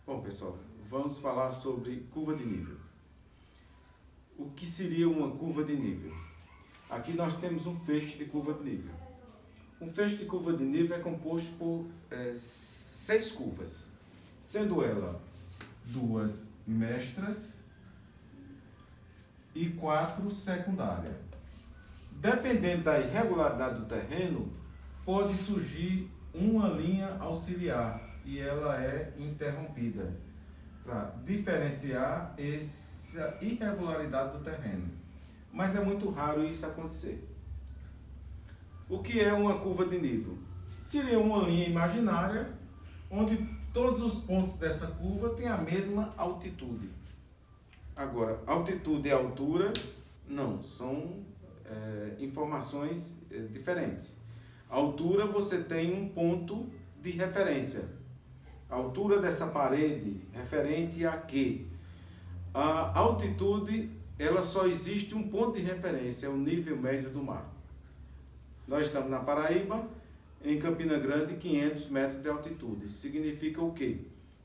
Bom, pessoal, vamos falar sobre curva de nível. O que seria uma curva de nível? Aqui nós temos um feixe de curva de nível. Um feixe de curva de nível é composto por 6 curvas, sendo ela 2 mestras e 4 secundárias. Dependendo da irregularidade do terreno, pode surgir uma linha auxiliar e ela é interrompida para diferenciar essa irregularidade do terreno. Mas é muito raro isso acontecer. O que é uma curva de nível? Seria uma linha imaginária onde todos os pontos dessa curva têm a mesma altitude. Agora, altitude e altura não, são informações diferentes. A altura você tem um ponto de referência. A altura dessa parede referente a quê? A altitude, ela só existe um ponto de referência, é o nível médio do mar. Nós estamos na Paraíba, em Campina Grande, 500 metros de altitude. Isso significa o quê?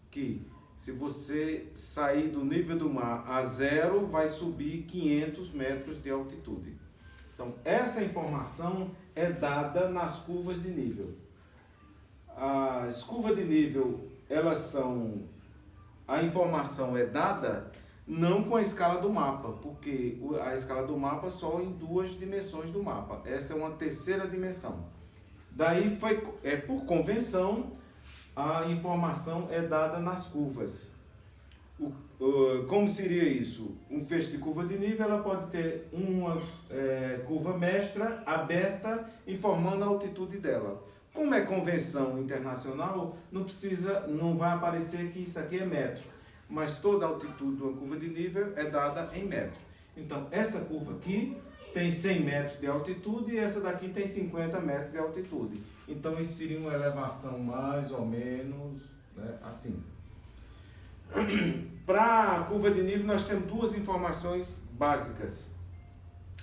Que se você sair do nível do mar a zero, vai subir 500 metros de altitude. Então, essa informação é dada nas curvas de nível. As curvas de nível, a informação é dada não com a escala do mapa, porque a escala do mapa só em 2 dimensões do mapa. Essa é uma terceira dimensão. Daí, por convenção, a informação é dada nas curvas. Como seria isso? Um feixe de curva de nível, ela pode ter uma curva mestra aberta informando a altitude dela. Como é convenção internacional, não vai aparecer que isso aqui é metro, mas toda a altitude de uma curva de nível é dada em metro. Então, essa curva aqui tem 100 metros de altitude e essa daqui tem 50 metros de altitude. Então, isso seria uma elevação mais ou menos, né, assim. Para a curva de nível, nós temos 2 informações básicas.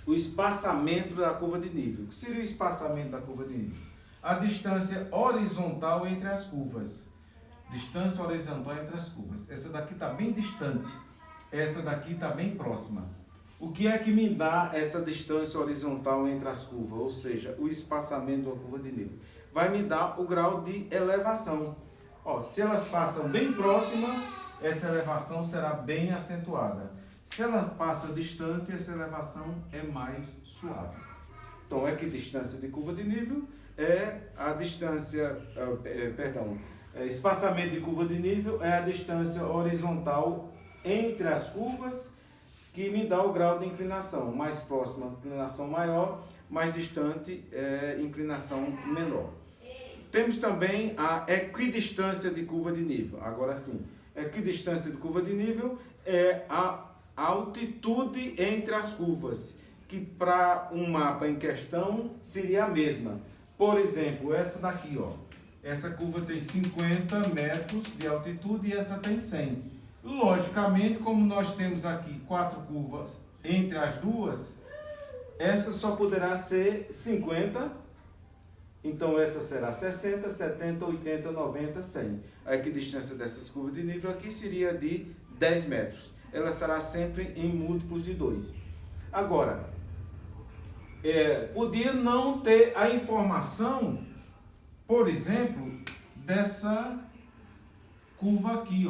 O espaçamento da curva de nível. O que seria o espaçamento da curva de nível? A distância horizontal entre as curvas. Distância horizontal entre as curvas. Essa daqui está bem distante. Essa daqui está bem próxima. O que é que me dá essa distância horizontal entre as curvas? Ou seja, o espaçamento da curva de nível. Vai me dar o grau de elevação. Se elas passam bem próximas, essa elevação será bem acentuada. Se ela passa distante, essa elevação é mais suave. Então, a equidistância de curva de nível é a distância, espaçamento de curva de nível é a distância horizontal entre as curvas que me dá o grau de inclinação. Mais próxima, inclinação maior, mais distante, inclinação menor. Temos também a equidistância de curva de nível. Agora sim, equidistância de curva de nível é a altitude entre as curvas, que para um mapa em questão seria a mesma. Por exemplo, essa daqui, essa curva tem 50 metros de altitude e essa tem 100. Logicamente, como nós temos aqui 4 curvas entre as duas, essa só poderá ser 50. Então, essa será 60, 70, 80, 90, 100. A equidistância dessas curvas de nível aqui seria de 10 metros. Ela será sempre em múltiplos de 2. Agora, podia não ter a informação, por exemplo, dessa curva aqui,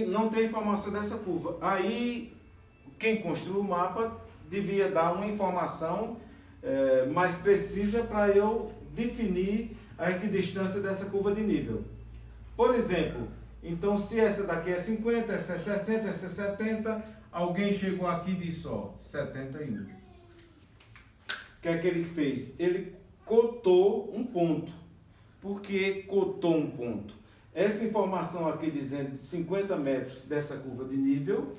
não tem informação dessa curva. Aí, quem construiu o mapa devia dar uma informação mais precisa para eu definir a equidistância dessa curva de nível. Por exemplo, então se essa daqui é 50, essa é 60, essa é 70, alguém chegou aqui e disse, 71. O que é que ele fez? Ele cotou um ponto. Por que cotou um ponto? Essa informação aqui dizendo 50 metros dessa curva de nível,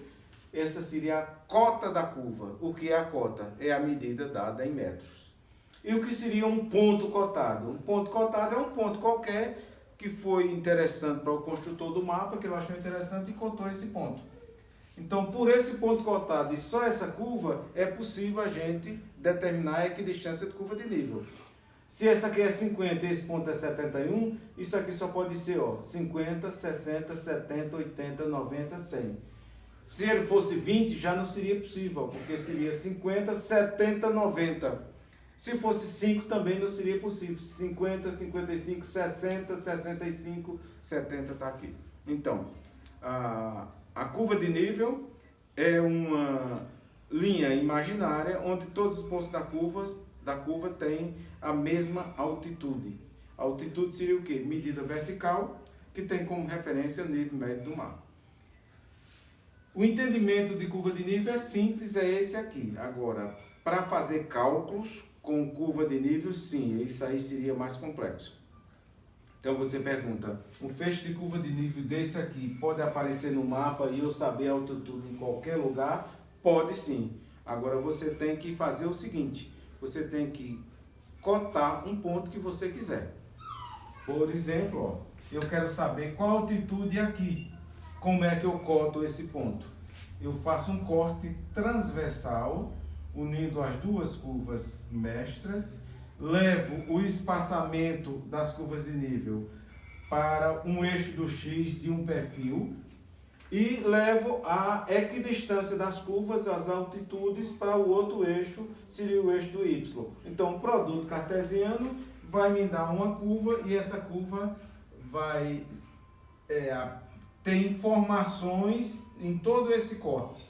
essa seria a cota da curva. O que é a cota? É a medida dada em metros. E o que seria um ponto cotado? Um ponto cotado é um ponto qualquer que foi interessante para o construtor do mapa, que ele achou interessante e cotou esse ponto. Então, por esse ponto cotado e só essa curva, é possível a gente determinar a equidistância de curva de nível. Se essa aqui é 50 e esse ponto é 71, isso aqui só pode ser, ó, 50, 60, 70, 80, 90, 100. Se ele fosse 20, já não seria possível, porque seria 50, 70, 90. Se fosse 5, também não seria possível. 50, 55, 60, 65, 70 está aqui. Então, a curva de nível é uma linha imaginária onde todos os pontos da curva têm a mesma altitude. A altitude seria o quê? Medida vertical, que tem como referência o nível médio do mar. O entendimento de curva de nível é simples, é esse aqui. Agora, para fazer cálculos com curva de nível, sim, isso aí seria mais complexo. Então você pergunta, um feixe de curva de nível desse aqui pode aparecer no mapa e eu saber a altitude em qualquer lugar? Pode sim. Agora você tem que fazer o seguinte, você tem que cotar um ponto que você quiser. Por exemplo, ó, eu quero saber qual a altitude aqui. Como é que eu coto esse ponto? Eu faço um corte transversal, unindo as duas curvas mestras, levo o espaçamento das curvas de nível para um eixo do X de um perfil e levo a equidistância das curvas, as altitudes, para o outro eixo, seria o eixo do Y. Então, o produto cartesiano vai me dar uma curva e essa curva vai ter informações em todo esse corte.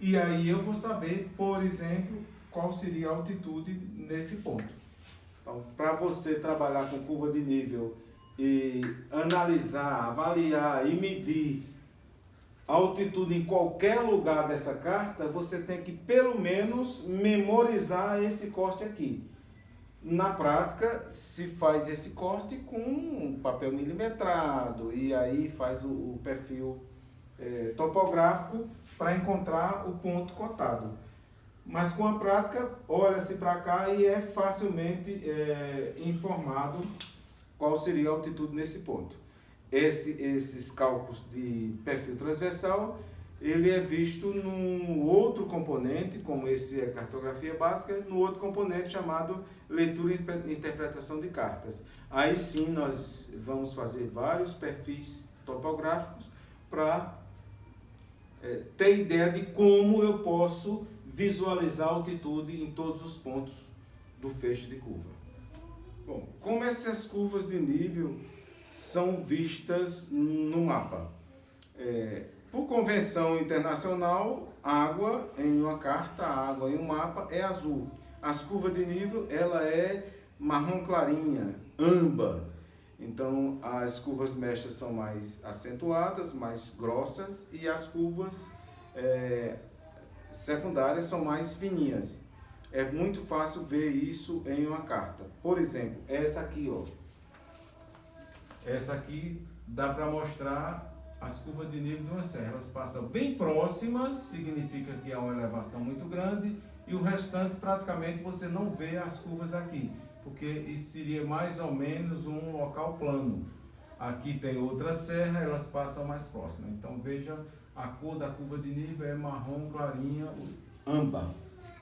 E aí eu vou saber, por exemplo, qual seria a altitude nesse ponto. Então, para você trabalhar com curva de nível e analisar, avaliar e medir a altitude em qualquer lugar dessa carta, você tem que pelo menos memorizar esse corte aqui. Na prática, se faz esse corte com papel milimetrado e aí faz o perfil topográfico para encontrar o ponto cotado. Mas com a prática, olha-se para cá e é facilmente informado qual seria a altitude nesse ponto. Esses cálculos de perfil transversal, ele é visto num outro componente, como esse é cartografia básica, no outro componente chamado leitura e interpretação de cartas. Aí sim nós vamos fazer vários perfis topográficos para ter ideia de como eu posso visualizar a altitude em todos os pontos do feixe de curva. Bom, como essas curvas de nível são vistas no mapa? Por convenção internacional, água em uma carta, água em um mapa é azul. As curvas de nível, ela é marrom clarinha, âmbar. Então, as curvas mestras são mais acentuadas, mais grossas, e as curvas secundárias são mais fininhas. É muito fácil ver isso em uma carta. Por exemplo, essa aqui, ó. Essa aqui dá para mostrar as curvas de nível de uma serra. Elas passam bem próximas, significa que há uma elevação muito grande, e o restante praticamente você não vê as curvas aqui, porque isso seria mais ou menos um local plano. Aqui tem outra serra, elas passam mais próximas. Então veja, a cor da curva de nível é marrom clarinha, âmbar.